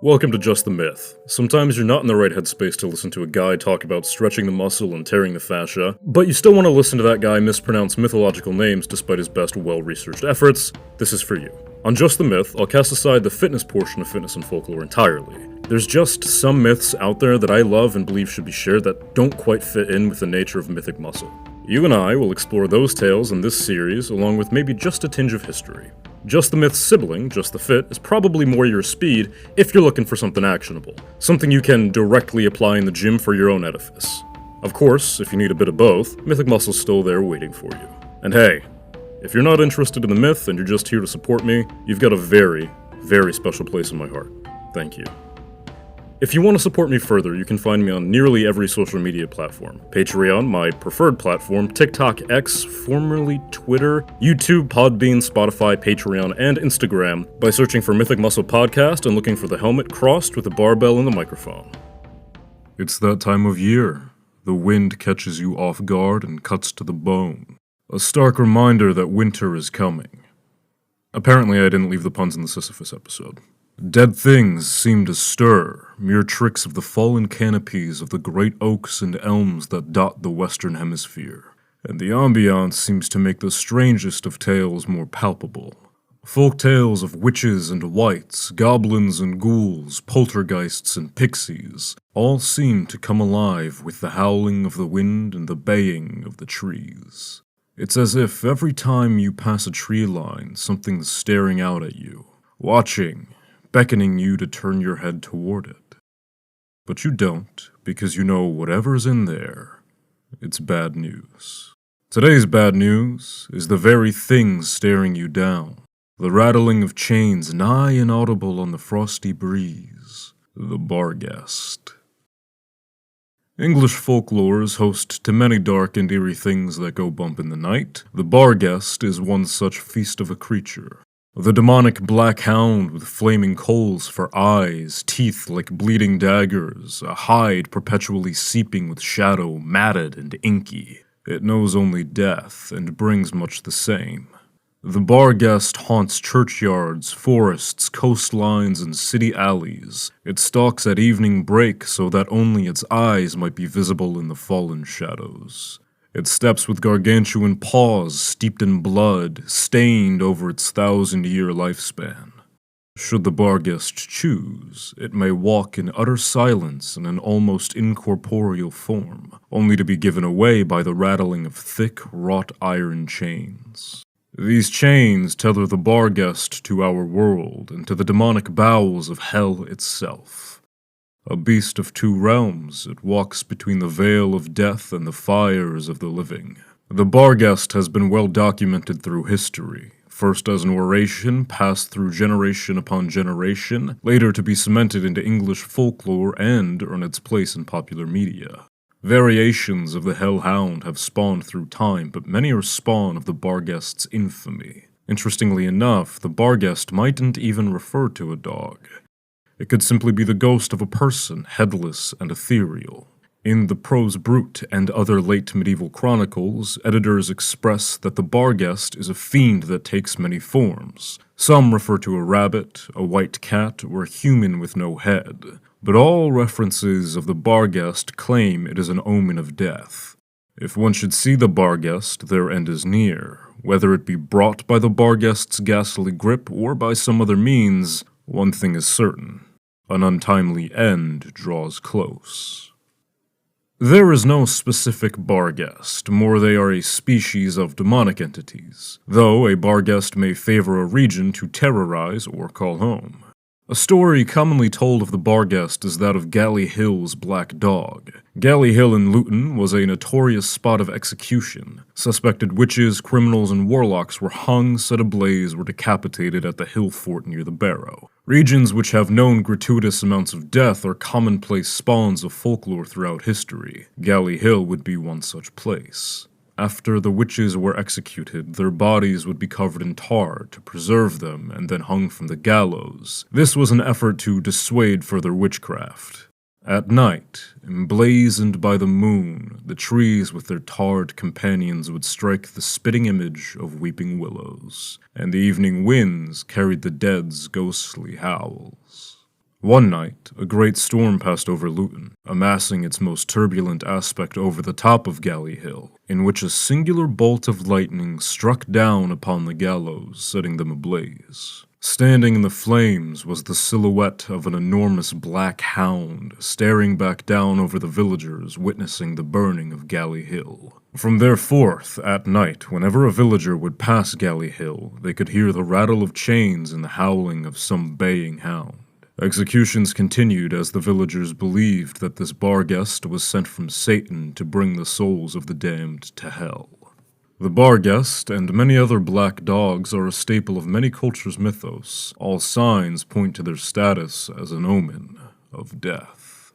Welcome to Just the Myth. Sometimes you're not in the right headspace to listen to a guy talk about stretching the muscle and tearing the fascia, but you still want to listen to that guy mispronounce mythological names despite his best well-researched efforts. This is for you. On Just the Myth, I'll cast aside the fitness portion of Fitness and Folklore entirely. There's just some myths out there that I love and believe should be shared that don't quite fit in with the nature of mythic muscle. You and I will explore those tales in this series, along with maybe just a tinge of history. Just the Myth's sibling, Just the Fit, is probably more your speed if you're looking for something actionable. Something you can directly apply in the gym for your own edifice. Of course, if you need a bit of both, Mythic Muscle's still there waiting for you. And hey, if you're not interested in the myth and you're just here to support me, you've got a very, very special place in my heart. Thank you. If you want to support me further, you can find me on nearly every social media platform. Patreon, my preferred platform, TikTok, X, formerly Twitter, YouTube, Podbean, Spotify, Patreon, and Instagram by searching for Mythic Muscle Podcast and looking for the helmet crossed with a barbell and the microphone. It's that time of year. The wind catches you off guard and cuts to the bone. A stark reminder that winter is coming. Apparently I didn't leave the puns in the Sisyphus episode. Dead things seem to stir, mere tricks of the fallen canopies of the great oaks and elms that dot the western hemisphere, and the ambiance seems to make the strangest of tales more palpable. Folk tales of witches and wights, goblins and ghouls, poltergeists and pixies, all seem to come alive with the howling of the wind and the baying of the trees. It's as if every time you pass a tree line, something's staring out at you, watching, beckoning you to turn your head toward it. But you don't, because you know whatever's in there, it's bad news. Today's bad news is the very thing staring you down, the rattling of chains nigh inaudible on the frosty breeze, the Barghest. English folklore is host to many dark and eerie things that go bump in the night. The Barghest is one such feast of a creature. The demonic black hound with flaming coals for eyes, teeth like bleeding daggers, a hide perpetually seeping with shadow, matted and inky. It knows only death, and brings much the same. The Barghest haunts churchyards, forests, coastlines, and city alleys. It stalks at evening break so that only its eyes might be visible in the fallen shadows. It steps with gargantuan paws steeped in blood, stained over its 1,000-year lifespan. Should the Barghest choose, it may walk in utter silence in an almost incorporeal form, only to be given away by the rattling of thick, wrought iron chains. These chains tether the Barghest to our world and to the demonic bowels of hell itself. A beast of two realms, it walks between the veil of death and the fires of the living. The Barghest has been well documented through history, first as an oration passed through generation upon generation, later to be cemented into English folklore and earn its place in popular media. Variations of the hellhound have spawned through time, but many are spawn of the Barghest's infamy. Interestingly enough, the Barghest mightn't even refer to a dog. It could simply be the ghost of a person, headless and ethereal. In the Prose Brute and other late medieval chronicles, editors express that the Barghest is a fiend that takes many forms. Some refer to a rabbit, a white cat, or a human with no head. But all references of the Barghest claim it is an omen of death. If one should see the Barghest, their end is near. Whether it be brought by the Barghest's ghastly grip or by some other means, one thing is certain. An untimely end draws close. There is no specific Barghest, more they are a species of demonic entities, though a Barghest may favor a region to terrorize or call home. A story commonly told of the Barghest is that of Galley Hill's Black Dog. Galley Hill in Luton was a notorious spot of execution. Suspected witches, criminals, and warlocks were hung, set ablaze, or decapitated at the hill fort near the Barrow. Regions which have known gratuitous amounts of death are commonplace spawns of folklore throughout history. Galley Hill would be one such place. After the witches were executed, their bodies would be covered in tar to preserve them and then hung from the gallows. This was an effort to dissuade further witchcraft. At night, emblazoned by the moon, the trees with their tarred companions would strike the spitting image of weeping willows, and the evening winds carried the dead's ghostly howls. One night, a great storm passed over Luton, amassing its most turbulent aspect over the top of Galley Hill, in which a singular bolt of lightning struck down upon the gallows, setting them ablaze. Standing in the flames was the silhouette of an enormous black hound, staring back down over the villagers witnessing the burning of Galley Hill. From thereforth, at night, whenever a villager would pass Galley Hill, they could hear the rattle of chains and the howling of some baying hound. Executions continued as the villagers believed that this Barghest was sent from Satan to bring the souls of the damned to hell. The Barghest and many other black dogs are a staple of many cultures' mythos. All signs point to their status as an omen of death.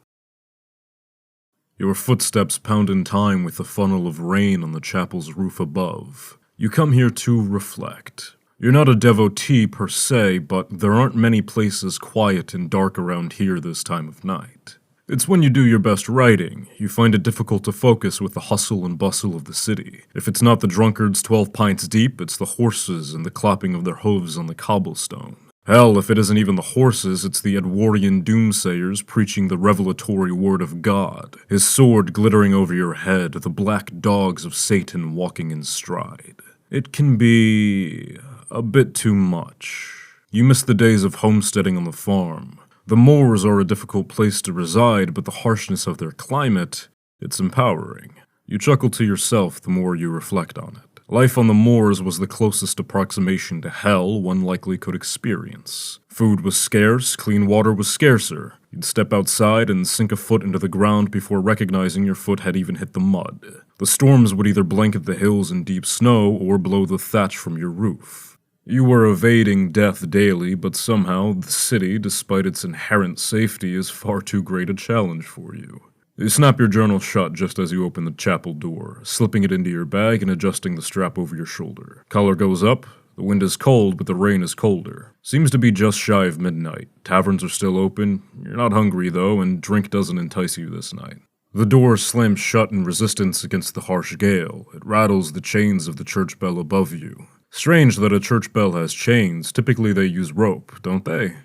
Your footsteps pound in time with the funnel of rain on the chapel's roof above. You come here to reflect. You're not a devotee per se, but there aren't many places quiet and dark around here this time of night. It's when you do your best writing, you find it difficult to focus with the hustle and bustle of the city. If it's not the drunkards 12 pints deep, it's the horses and the clapping of their hooves on the cobblestone. Hell, if it isn't even the horses, it's the Edwardian doomsayers preaching the revelatory word of God, his sword glittering over your head, the black dogs of Satan walking in stride. It can be a bit too much. You miss the days of homesteading on the farm. The moors are a difficult place to reside, but the harshness of their climate, it's empowering. You chuckle to yourself the more you reflect on it. Life on the moors was the closest approximation to hell one likely could experience. Food was scarce, clean water was scarcer. You'd step outside and sink a foot into the ground before recognizing your foot had even hit the mud. The storms would either blanket the hills in deep snow or blow the thatch from your roof. You were evading death daily, but somehow the city, despite its inherent safety, is far too great a challenge for you. You snap your journal shut just as you open the chapel door, slipping it into your bag and adjusting the strap over your shoulder. Collar goes up. The wind is cold, but the rain is colder. Seems to be just shy of midnight. Taverns are still open. You're not hungry, though, and drink doesn't entice you this night. The door slams shut in resistance against the harsh gale. It rattles the chains of the church bell above you. Strange that a church bell has chains. Typically they use rope, don't they?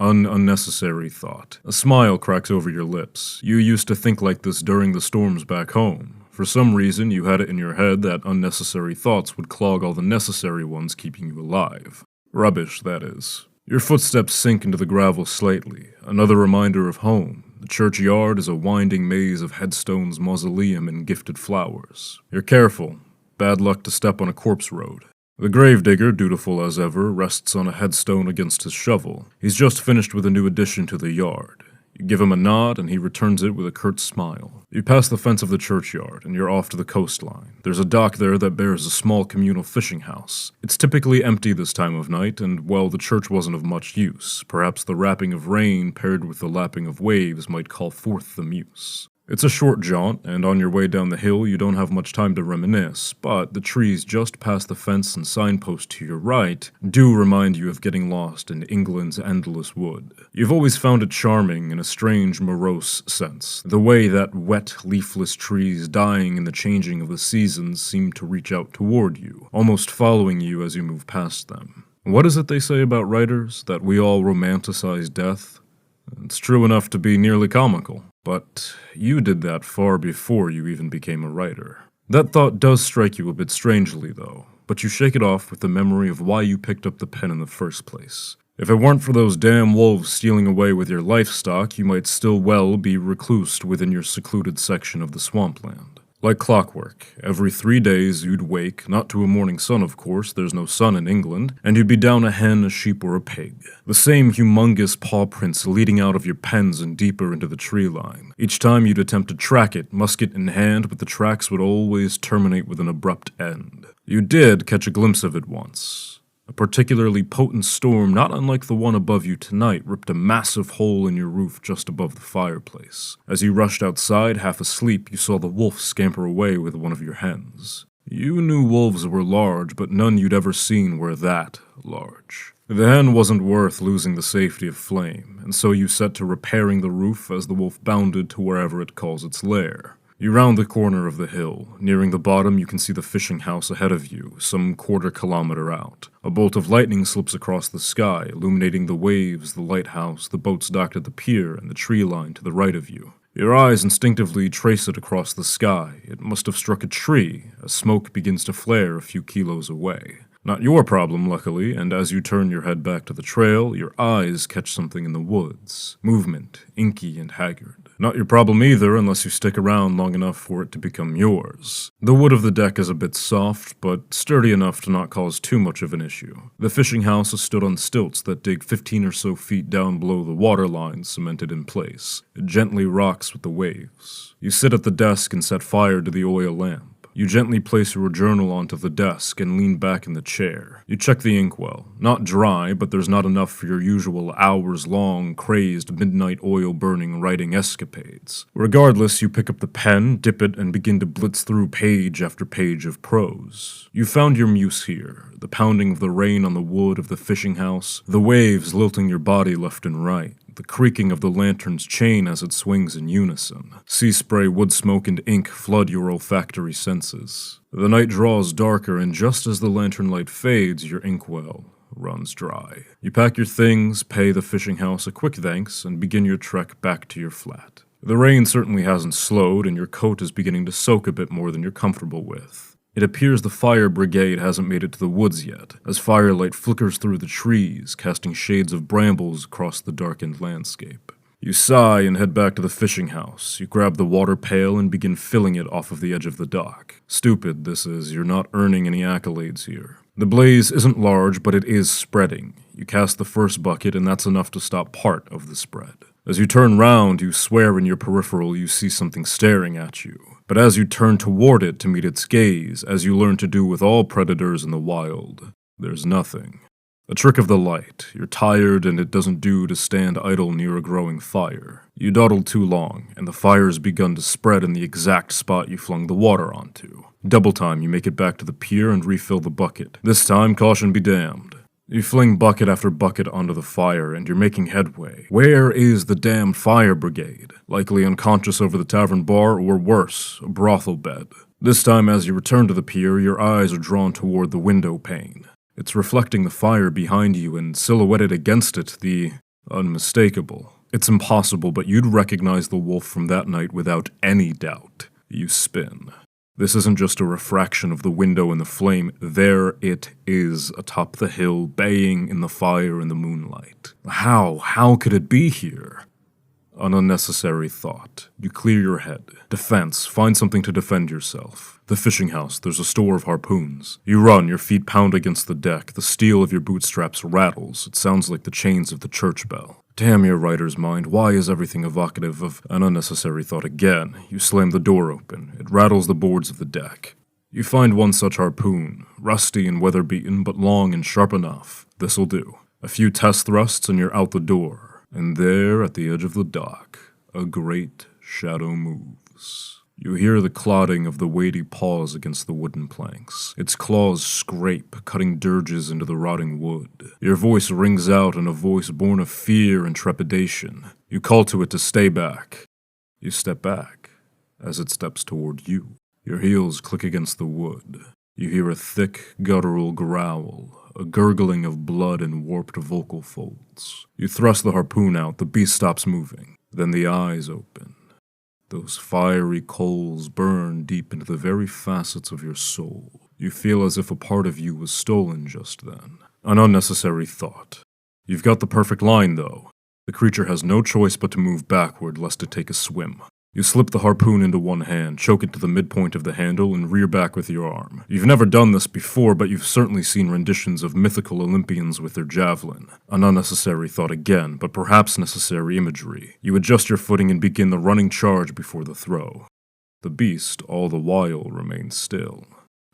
Unnecessary thought. A smile cracks over your lips. You used to think like this during the storms back home. For some reason, you had it in your head that unnecessary thoughts would clog all the necessary ones keeping you alive. Rubbish, that is. Your footsteps sink into the gravel slightly. Another reminder of home. The churchyard is a winding maze of headstones, mausoleum, and gifted flowers. You're careful. Bad luck to step on a corpse road. The gravedigger, dutiful as ever, rests on a headstone against his shovel. He's just finished with a new addition to the yard. You give him a nod, and he returns it with a curt smile. You pass the fence of the churchyard, and you're off to the coastline. There's a dock there that bears a small communal fishing house. It's typically empty this time of night, and, well, the church wasn't of much use. Perhaps the rapping of rain paired with the lapping of waves might call forth the muse. It's a short jaunt, and on your way down the hill you don't have much time to reminisce, but the trees just past the fence and signpost to your right do remind you of getting lost in England's endless wood. You've always found it charming in a strange, morose sense, the way that wet, leafless trees dying in the changing of the seasons seem to reach out toward you, almost following you as you move past them. What is it they say about writers? That we all romanticize death? It's true enough to be nearly comical. But you did that far before you even became a writer. That thought does strike you a bit strangely, though, but you shake it off with the memory of why you picked up the pen in the first place. If it weren't for those damn wolves stealing away with your livestock, you might still well be reclused within your secluded section of the swampland. Like clockwork, every 3 days you'd wake, not to a morning sun of course, there's no sun in England, and you'd be down a hen, a sheep, or a pig. The same humongous paw prints leading out of your pens and deeper into the tree line. Each time you'd attempt to track it, musket in hand, but the tracks would always terminate with an abrupt end. You did catch a glimpse of it once. A particularly potent storm, not unlike the one above you tonight, ripped a massive hole in your roof just above the fireplace. As you rushed outside, half asleep, you saw the wolf scamper away with one of your hens. You knew wolves were large, but none you'd ever seen were that large. The hen wasn't worth losing the safety of flame, and so you set to repairing the roof as the wolf bounded to wherever it calls its lair. You round the corner of the hill. Nearing the bottom, you can see the fishing house ahead of you, some quarter-kilometer out. A bolt of lightning slips across the sky, illuminating the waves, the lighthouse, the boats docked at the pier, and the tree line to the right of you. Your eyes instinctively trace it across the sky. It must have struck a tree, as smoke begins to flare a few kilos away. Not your problem, luckily, and as you turn your head back to the trail, your eyes catch something in the woods. Movement, inky and haggard. Not your problem either, unless you stick around long enough for it to become yours. The wood of the deck is a bit soft, but sturdy enough to not cause too much of an issue. The fishing house is stood on stilts that dig 15 or so feet down below the water line cemented in place. It gently rocks with the waves. You sit at the desk and set fire to the oil lamp. You gently place your journal onto the desk and lean back in the chair. You check the inkwell. Not dry, but there's not enough for your usual hours-long, crazed, midnight oil-burning writing escapades. Regardless, you pick up the pen, dip it, and begin to blitz through page after page of prose. You found your muse here. The pounding of the rain on the wood of the fishing house, the waves lilting your body left and right, the creaking of the lantern's chain as it swings in unison. Sea spray, wood smoke, and ink flood your olfactory senses. The night draws darker, and just as the lantern light fades, your inkwell runs dry. You pack your things, pay the fishing house a quick thanks, and begin your trek back to your flat. The rain certainly hasn't slowed, and your coat is beginning to soak a bit more than you're comfortable with. It appears the fire brigade hasn't made it to the woods yet, as firelight flickers through the trees, casting shades of brambles across the darkened landscape. You sigh and head back to the fishing house. You grab the water pail and begin filling it off of the edge of the dock. Stupid, this is. You're not earning any accolades here. The blaze isn't large, but it is spreading. You cast the first bucket, and that's enough to stop part of the spread. As you turn round, you swear in your peripheral you see something staring at you. But as you turn toward it to meet its gaze, as you learn to do with all predators in the wild, there's nothing. A trick of the light. You're tired, and it doesn't do to stand idle near a growing fire. You dawdled too long, and the fire's begun to spread in the exact spot you flung the water onto. Double time, you make it back to the pier and refill the bucket. This time, caution be damned. You fling bucket after bucket onto the fire, and you're making headway. Where is the damned fire brigade? Likely unconscious over the tavern bar, or worse, a brothel bed. This time, as you return to the pier, your eyes are drawn toward the window pane. It's reflecting the fire behind you, and silhouetted against it, the unmistakable. It's impossible, but you'd recognize the wolf from that night without any doubt. You spin. This isn't just a refraction of the window in the flame. There it is, atop the hill, baying in the fire in the moonlight. How could it be here? An unnecessary thought. You clear your head. Defense. Find something to defend yourself. The fishing house. There's a store of harpoons. You run, your feet pound against the deck. The steel of your bootstraps rattles. It sounds like the chains of the church bell. Damn your writer's mind, why is everything evocative of an unnecessary thought again? You slam the door open. It rattles the boards of the deck. You find one such harpoon, rusty and weather-beaten, but long and sharp enough. This'll do. A few test thrusts and you're out the door. And there, at the edge of the dock, a great shadow moves. You hear the clodding of the weighty paws against the wooden planks. Its claws scrape, cutting dirges into the rotting wood. Your voice rings out in a voice born of fear and trepidation. You call to it to stay back. You step back, as it steps toward you. Your heels click against the wood. You hear a thick, guttural growl, a gurgling of blood in warped vocal folds. You thrust the harpoon out, the beast stops moving. Then the eyes open. Those fiery coals burn deep into the very facets of your soul. You feel as if a part of you was stolen just then. An unnecessary thought. You've got the perfect line, though. The creature has no choice but to move backward lest it take a swim. You slip the harpoon into one hand, choke it to the midpoint of the handle, and rear back with your arm. You've never done this before, but you've certainly seen renditions of mythical Olympians with their javelin. An unnecessary thought again, but perhaps necessary imagery. You adjust your footing and begin the running charge before the throw. The beast, all the while, remains still.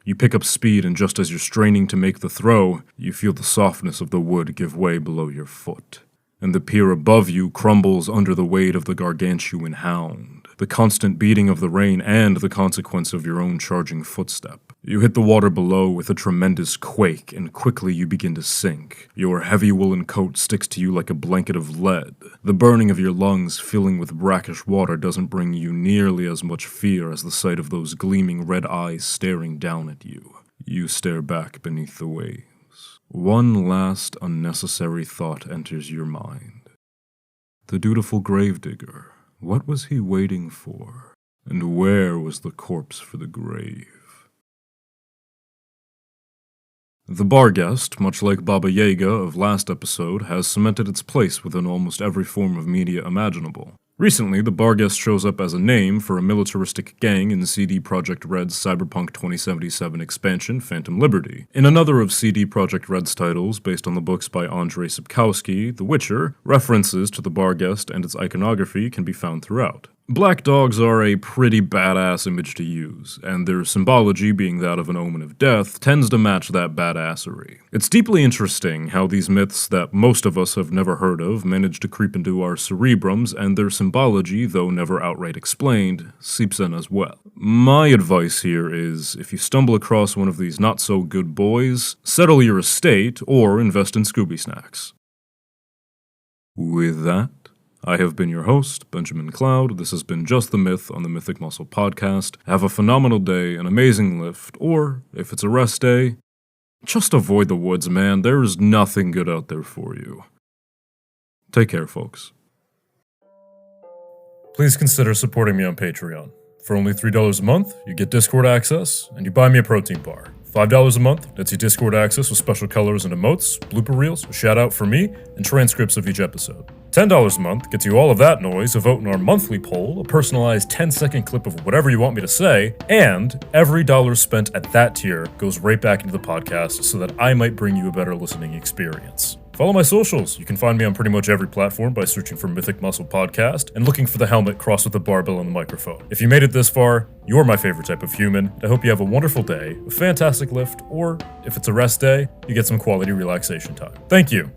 You pick up speed, and just as you're straining to make the throw, you feel the softness of the wood give way below your foot. And the pier above you crumbles under the weight of the gargantuan hound. The constant beating of the rain and the consequence of your own charging footstep. You hit the water below with a tremendous quake, and quickly you begin to sink. Your heavy woolen coat sticks to you like a blanket of lead. The burning of your lungs filling with brackish water doesn't bring you nearly as much fear as the sight of those gleaming red eyes staring down at you. You stare back beneath the waves. One last unnecessary thought enters your mind. The dutiful gravedigger. What was he waiting for? And where was the corpse for the grave? The Barghest, much like Baba Yaga of last episode, has cemented its place within almost every form of media imaginable. Recently, the Barghest shows up as a name for a militaristic gang in CD Projekt Red's Cyberpunk 2077 expansion, Phantom Liberty. In another of CD Projekt Red's titles, based on the books by Andrzej Sapkowski, The Witcher, references to the Barghest and its iconography can be found throughout. Black dogs are a pretty badass image to use, and their symbology, being that of an omen of death, tends to match that badassery. It's deeply interesting how these myths that most of us have never heard of manage to creep into our cerebrums, and their symbology, though never outright explained, seeps in as well. My advice here is, if you stumble across one of these not-so-good boys, settle your estate or invest in Scooby Snacks. With that, I have been your host, Benjamin Cloud. This has been Just the Myth on the Mythic Muscle Podcast. Have a phenomenal day, an amazing lift, or, if it's a rest day, just avoid the woods, man. There is nothing good out there for you. Take care, folks. Please consider supporting me on Patreon. For only $3 a month, you get Discord access, and you buy me a protein bar. $5 a month gets you Discord access with special colors and emotes, blooper reels, a shout out from me, and transcripts of each episode. $10 a month gets you all of that noise, a vote in our monthly poll, a personalized 10-second clip of whatever you want me to say, and every dollar spent at that tier goes right back into the podcast so that I might bring you a better listening experience. Follow my socials. You can find me on pretty much every platform by searching for Mythic Muscle Podcast and looking for the helmet crossed with the barbell and the microphone. If you made it this far, you're my favorite type of human. I hope you have a wonderful day, a fantastic lift, or if it's a rest day, you get some quality relaxation time. Thank you.